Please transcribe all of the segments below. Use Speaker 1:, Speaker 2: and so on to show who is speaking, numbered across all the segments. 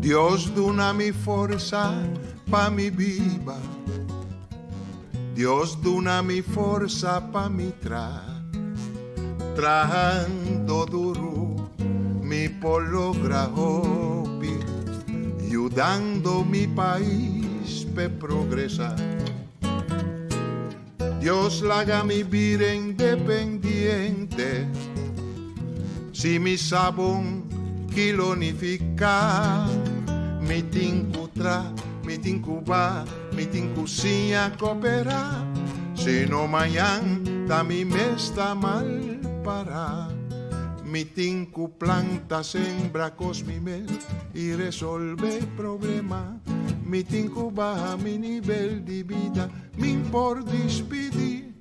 Speaker 1: Dios dona mi forza pa mi viva. Dios dona mi forza pa mi trabajando duro mi por lograr hobby, ayudando mi país pe progresar. Dios la haga mi vida independiente, si mi sabón kilonifica, mi tincutra, mi tincuba, mi tincusinha coopera, si no mañana da mi mesta mal para. Mi tinku planta sembra cos mi mel y resolve problema. Mi tinku baja mi nivel de vida, mi por despedir.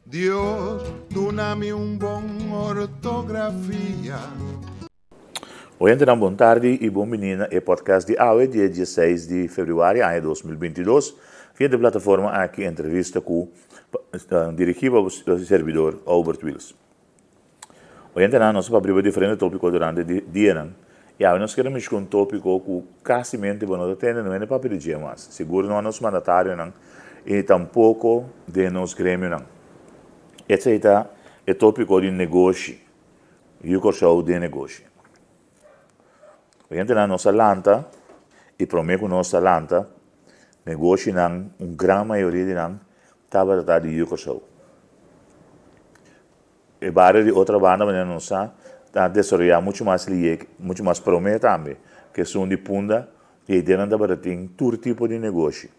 Speaker 1: Dios, donami un bon ortografia.
Speaker 2: Oi, então, boa tarde e bom menina e podcast de AUE, dia 16 de fevereiro, ano 2022, via da plataforma aqui, entrevista com o dirigível ao servidor Albert Wills. Oi, então, nós vamos abrir diferentes tópicos durante o dia, e aí nós queremos com um tópico que quase mente não tem não é para pedir mais, seguro não é nosso mandatário, não, e tampouco de nosso grêmio, não. Esse é o tópico de negócio, e o show de negócio. Então, nossa lanta, e prometo que nossa lanta, negócio não, grande maioria de não, estava tratado de Yuko Show. E várias de outra banda, mas não sabe, está desenvolvendo muito mais promessa também, que são de punda, e dentro da barra tem todo tipo de negócio.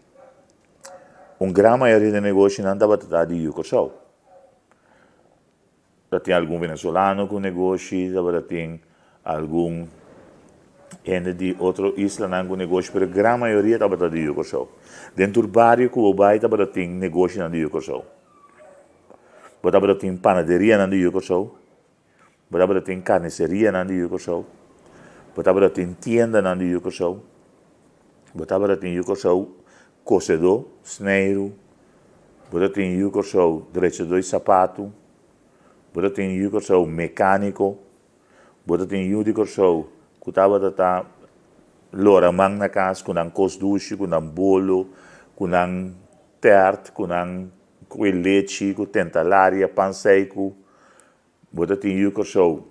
Speaker 2: Grande maioria de negócio não estava tratado de Yuko Show. Tem algum venezuelano com negócio, tem algum gente de outra isla com negócio, mas a grande maioria estava tratado de Yuko Show. Dentro do bairro que o bairro estava tem negócio na Yuko Show. Botava tem panaderia na Yuko Show. Botava tem carniceria na Yuko Show. Botava tem tienda na Yuko Show. Botava tem Yuko Show cozedor, sneiro. Botava tem Yuko Show direito de sapato. Botava tem Yuko Show mecânico. Botava tem Yuko Show que estava a lora mang na casa, com um cosduche, com um bolo, com um tert, com leite, com tentalaria, pão seco. Bota tem Yuko Show,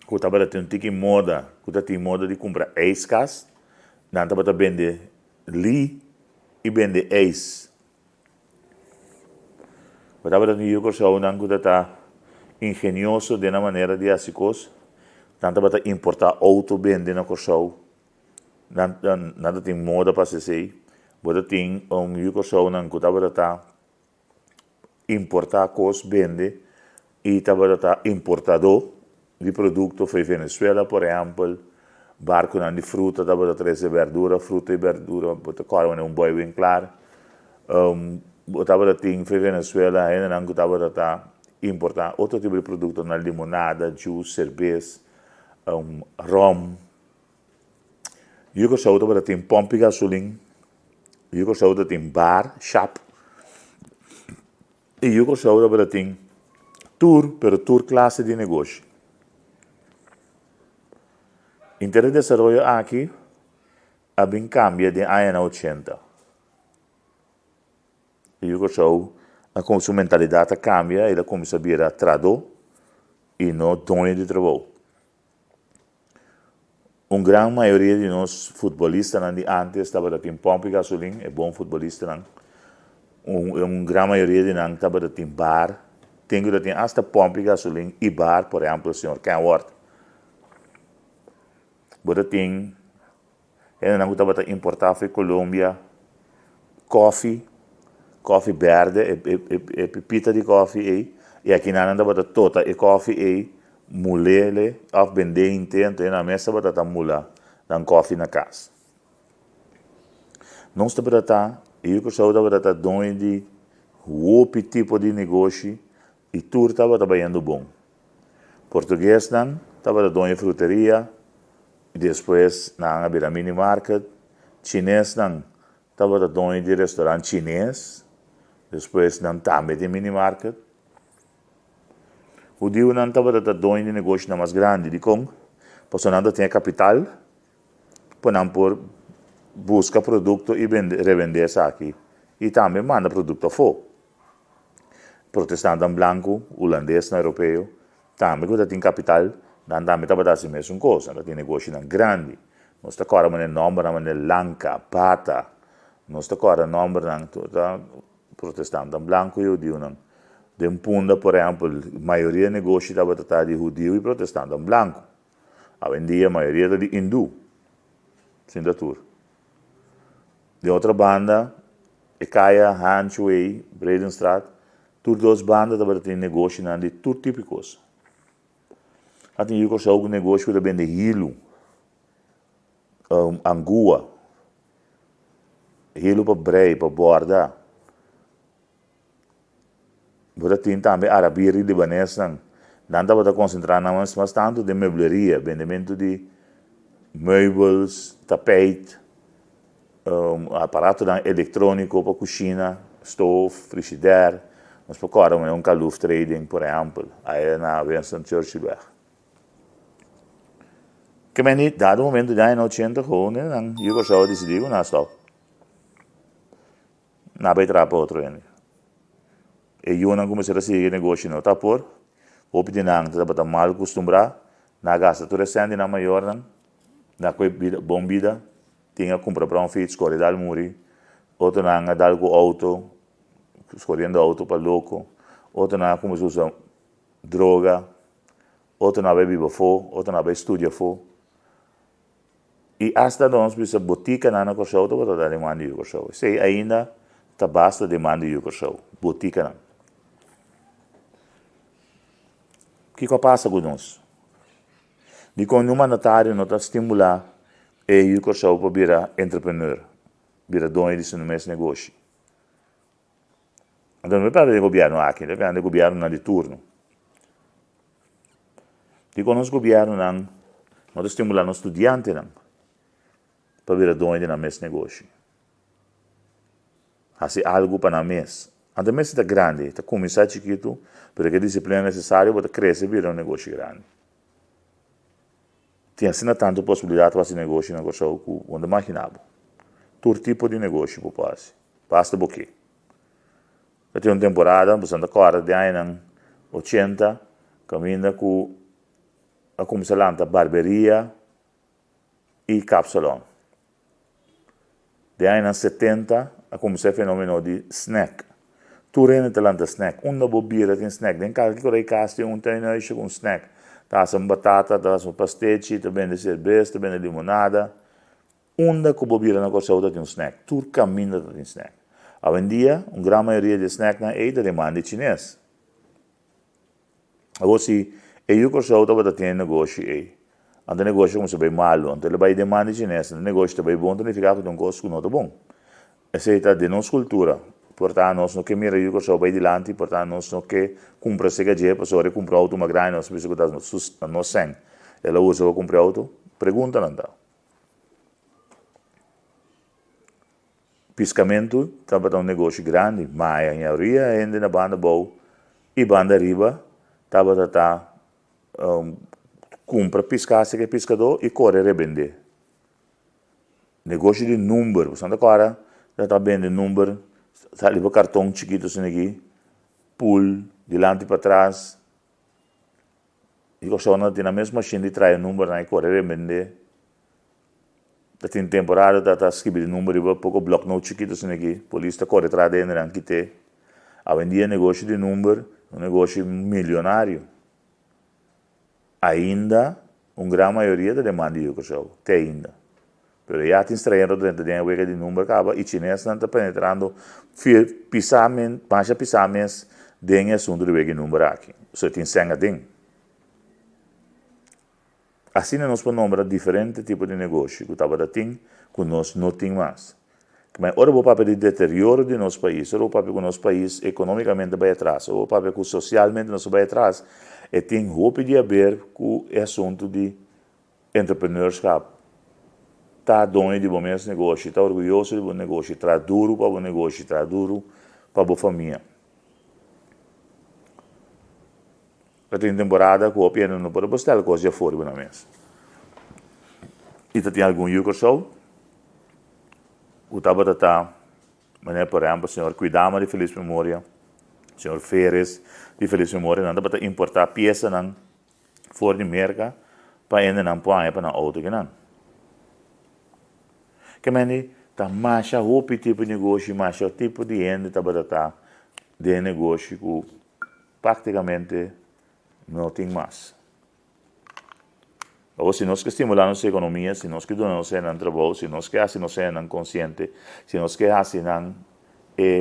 Speaker 2: que estava tem tique moda, que tem moda de comprar eiscas, não estava a vender li e vender eis. Bota tem Yuko Show, não que está engenhoso de uma maneira de assicos, não estava a importar auto vender na show, nada tem moda para ser. Bota tem Yuko Show, não que estava importar coisas, vende, e estava importador de produto foi Venezuela, por exemplo, barco de fruta, estava trazer verdura, fruta e verdura, bota boi bem claro, estava foi Venezuela, ainda não estava importar outro tipo de produto, na limonada, juice, cerveja, rum. Yuko Show estava tem pompa e gasolina, Yuko Show tem bar, shop. E Yuko Show estava tem tour, pero tour classe de negócio. Entre o desenvolvimento aqui, a bem cambia de anos 80. Yuko Show, a sua mentalidade cambia, ele começa a virar trador e não dono de trabalho. Grande maioria de nós futebolistas antes estava tem pompa e gasolina, é bom futebolista não. Grande maioria de nós estava tem bar, tem hasta pompa e gasolina e bar, por exemplo, o senhor Kenworth. Bota tem, ele não estava importar para Colômbia, coffee verde, e pepita de coffee e aqui não estava toda e coffee mulele, of vender intento, e na mesa estava mula, dan coffee na casa. Não estava eu que estava dono de outro tipo de negócio e tudo estava trabalhando bom. Português não, estava dono de fruteria, e depois na abrir mini market. Chinês não, estava dono de restaurante chinês, depois não também de mini market. O dia não estava dono de negócio mais grande de Congo, porque não tinha capital, ponan por busca produto e revender aqui. E também manda produto fora. Protestante branco, holandês, europeu, também quando tem capital, dan também está a mesma coisa, tem negócio grande. Nós está agora uma nome na Lanka, Pata, nós está agora nome na protestante branco e judeu não. De punta, por exemplo, a maioria do negócio está de judeu e protestante branco. Hoje em dia, a maioria é de hindu, sem datur. De outra banda, Ekaya, Hanchway, Bredenstraat, todas as bandas têm negócio de todo tipo de coisa. Até eu conheço algum negócio que vende hilo, angua, hilo para brei, para borda. Você tem também arabiri libanês, não está concentrado mas tanto de mebleria, vendimento de meubels, tapete, aparato eletrônico para cozinha, stove, frigidaire. Nós procuramos caluf trading, por exemplo, aí na Winston Churchill. Que me dado momento já em 80 anos, eu gostava de decidir na stop. Na vai para outro ano. E eu não comecei a seguir negócio não tá por. O pedir não tá mal acostumbrado, na gasta tu recente na maior na coi bom vida, tinha comprar para fit, escolher dal muri, outro não dal com auto, escolhendo auto para louco, outro não começou a usar droga, outro não bebe fo, outro não bebe estudia fo. E hasta nós bisa botica na corção to para dar demanda de corção. Sei ainda tá basta demanda de corção. Botica não. O que passa com nós? De quando um mandatário não está estimular e o corção para virar entrepreneur, virar dono de seu mesmo negócio. Então não é para o governo aqui, é para o governo de turno. De quando os governos não está estimulando os estudantes não. Para virar dono de mesmo negócio. Fazer algo para a mesa. A mesa está grande, está começar chiquito, porque a disciplina é necessária para crescer e virar um negócio grande. Tem assim tanta possibilidade de fazer negócio que onde imaginava. Todo tipo de negócio para fazer. Basta porque. Eu tenho uma temporada, bastante agora, de ano 80, caminha com a começar a barbearia e capsalão. De ano 70, a começar o fenômeno de snack. Tu rende talanta snack. Uma bobira tem snack. Den cada que eu caste tem um snack. Tá some batata, tá some pastete, tá vende cerveja, tá vende limonada. Uma que bobira na coisa outra tem um snack. Tu caminha tem snack. Hoje em dia, grande maioria de snack na é da demanda chinês. Agora se eu coisa outra vai ter negócio aí. Ante negócio como se vai malo, ante ele vai demanda chinesa, ante negócio vai bom, então ele fica com um custo não bom. Essa é de nossa cultura. Portanto, nós não que mira eu que vai dilante, portanto nós não que compra se que para só comprar auto uma grande, nós precisa que nós sem. Ela usa para comprar auto, pergunta não dá. Piscamento, estava um negócio grande, mas a maioria ainda na banda boa e banda riba, estava compra pescar, se que pescador e correr e vender. Negócio de número, você agora já está vendendo número, está ali para cartão chiquito assim aqui, pull, delante para trás. E você não tem a mesma machine de trazer número e correr e vender. Tem temporada, está escrevendo número e pouco bloco no chiquito assim aqui, polícia corre atrás dele, não quite. Hoje em dia negócio de número, um negócio milionário. Ainda, grande maioria da demanda de educação, tem ainda. Mas já tem estrangeiro dentro da wega de número, acaba, e chinês não está penetrando, mais pisamento, dentro assunto de wega de número aqui. Você tem senha dentro. Assim, nós podemos nombrar diferentes tipos de negócio que estava tem, que nós não temos mais. Mas, ora, o papel de deterioro de nosso país, ora, o papel que o nosso país economicamente vai atrás, ora, o papel que socialmente nós vai atrás, e tem roupa de haver com o assunto de entrepreneurship. Está dono de bom negócio, está orgulhoso de bom negócio, está duro para o negócio, está duro para a família. Tem temporada que o piano não pode postar coisa fora na mesa. Ita tem algum yuko show. O tabatata, mané por exemplo, senhor cuidama de feliz memória, senhor Feres de feliz memória, não dá importar peça não for de merca para ainda não põe para na auto que não. Que meni tá mais o tipo de negócio, mais o tipo de ende tabatata de negócio que praticamente não tem mais. Ou se nós que estimulamos a economia, se nós que damos um trabalho, se nós que hacemos um consciente, se nós que hacemos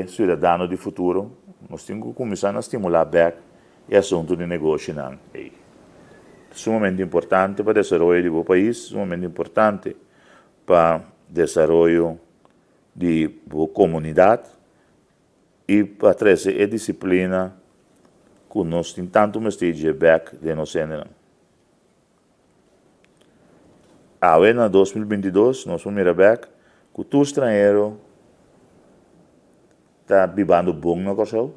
Speaker 2: cidadão de futuro, nós temos que começar a estimular back e assunto de negócio. É sumamente importante para o desenvolvimento do país, sumamente importante para o desenvolvimento da comunidade e para trazer a disciplina que nós temos tanto mais de back de nós. Em 2022, nós vamos mirar back, que todo estrangeiro está vivendo bom na coisa,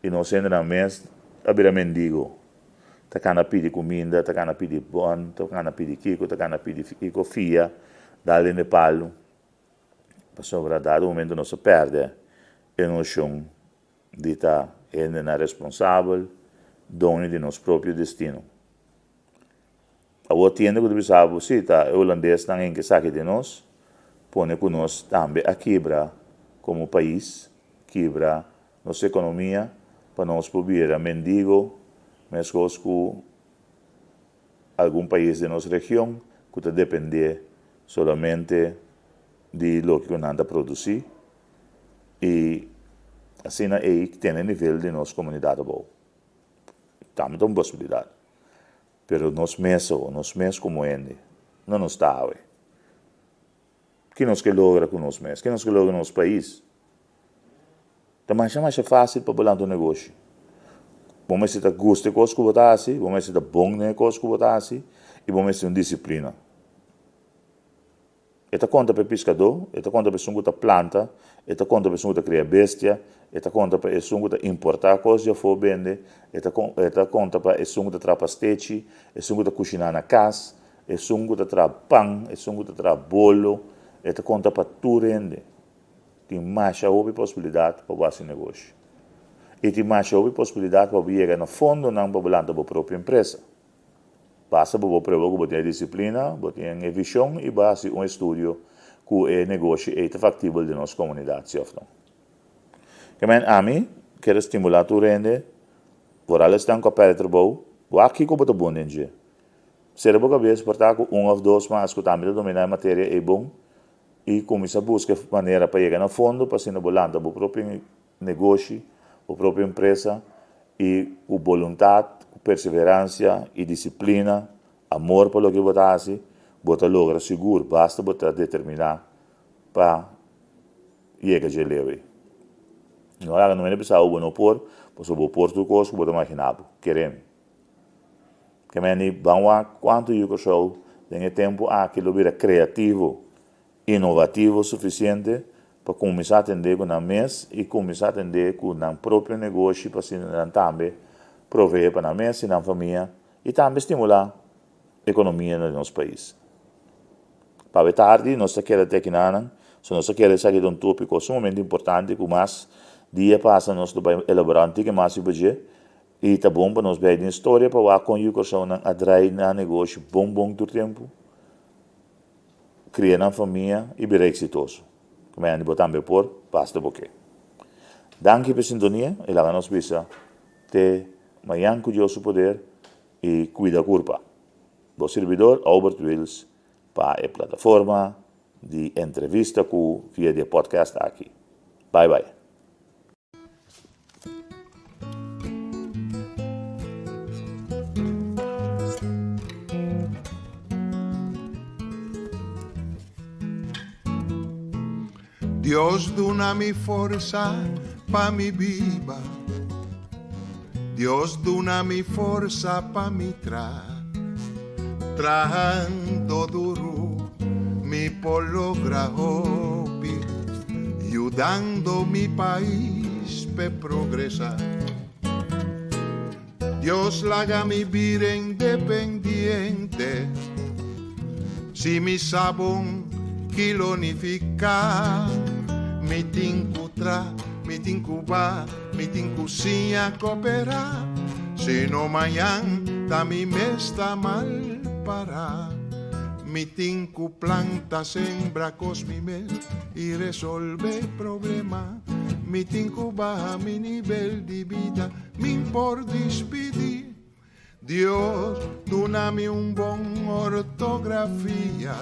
Speaker 2: e nós ainda mais a vir a mendigo. Está cana pedir comida, está cana pedir bom, está cana pedir kiko, está cana pedir kiko fia, dá-lhe no palo. Para sobrar, dado momento nós perde a noção de estar ainda responsável, dono de nosso próprio destino. A outra tienda que tu sabe, se está holandês também que sabe de nós, põe que nós também a quebrar como país, quebrar nossa economia, para nós poder mendigo, mas que algum país de nossa região que depende solamente de lo que nós anda produzir e assim é que tem nível de nossa comunidade bom. Também tem uma possibilidade. Pero nós mesmos como ende, não nos está. Que nós que logra com nós mesmos? Que nós que logra no nosso país? Então, mais fácil para bolar um negócio. Vamos se gosta de coisa que botar assim, vamos se bom de coisa que botar assim, e vamos se disciplina. Eta conta para pescador, eta conta para pessoa que planta, eta conta para pessoa que cria bestia, eta conta para pessoa que importar coisas e for vender, eta conta para pessoa que traz pastete, pessoa que cozinha na casa, pessoa que traz pão, pessoa que traz bolo, eta conta para tudo rende. Tem mais a possibilidade para fazer negócio. E tem mais a possibilidade para chegar no fundo não para plantar a própria empresa. Basta para provar que tem disciplina, tem visão e basta um estudo que o negócio é factível de nossa comunidade. Também a mim, quero estimular o rende, por elas estão com a pele de trabalho, o aqui que eu bom dia. Se a boca vez portar com ou dois mas que também dominar a matéria é bom e começar a buscar maneira para chegar no fundo, para ser bolando o próprio negócio, a própria empresa e a vontade, perseverança e disciplina, amor pelo que você faz, você logra seguro, basta você determinar para chegar a levar. Não é preciso o não pôr, você vai pôr tudo coisa que você imaginava, queremos. Que vamos a quanto eu sou, tem tempo aquilo vira criativo, inovativo suficiente para começar a atender com a mesa e começar a atender com o próprio negócio para se também prover para a mesa e na família e também estimular a economia do nosso país. Para a tarde, nós queremos ter aqui se nós queremos sair de um tópico sumamente importante, que mais dia passa nós vamos elaborar um que mais budget e tá bom para nós ver a história para com o que a atrair na negócio bom do tempo, criar uma família e virar exitoso. Como é que também por basta boque. Danke pela sintonia e lá nos visa te manhã com Deus o poder e cuida a culpa. O servidor Albert Wills para a plataforma de entrevista com via de podcast aqui. Bye bye.
Speaker 1: Dios dona mi forza pa mi viva, Dios dona mi forza pa mi trabajando duro mi por lograr hobby, ayudando mi país pe progresar. Dios la haga mi vida independiente, si mi sabong kilonifica, mi tincutra, mi tincuba, mi tincusia coopera, se no mayan tami mesta mal para. Mi tinku planta sembra cosmime y resolve problema. Mi tinku baja mi nivel de vida, min por despedir. Dios, tú dame un bon ortografía.